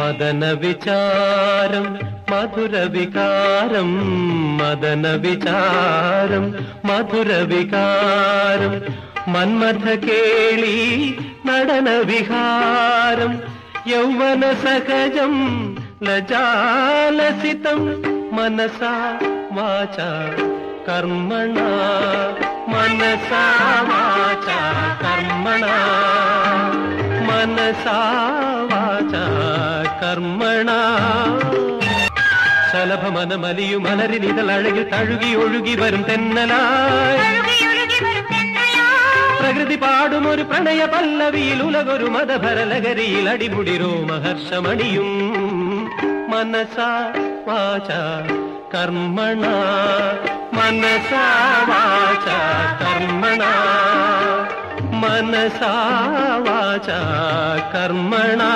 മദന വിചാരം മധുര വികാരം മദന വിചാരം മധുര വികാരം മന്മഥ കേളി നടന വിഹാരം യൗവന സഹജം ലജാലസിതം മനസാ വാചാ കർമ്മണാ മനസാ വാചാ കർമ്മണാ മനസാ വാചാ കർമ്മണാ ശലഭമനമലിയു മലരിനിതൾ അഴകിൽ തഴുകി ഒഴുകി വരും തെന്നലായി പ്രകൃതി പാടും ഒരു പ്രണയ പല്ലവിയിൽ ഉലകൊരു മദഭരലഹരിയിൽ അടിമുടി രോമഹർഷമണിയും മനസാ വാചാ കർമ്മണാ മനസാ വാചാ കർമ്മണാ മനസാ വാചാ കർമ്മണാ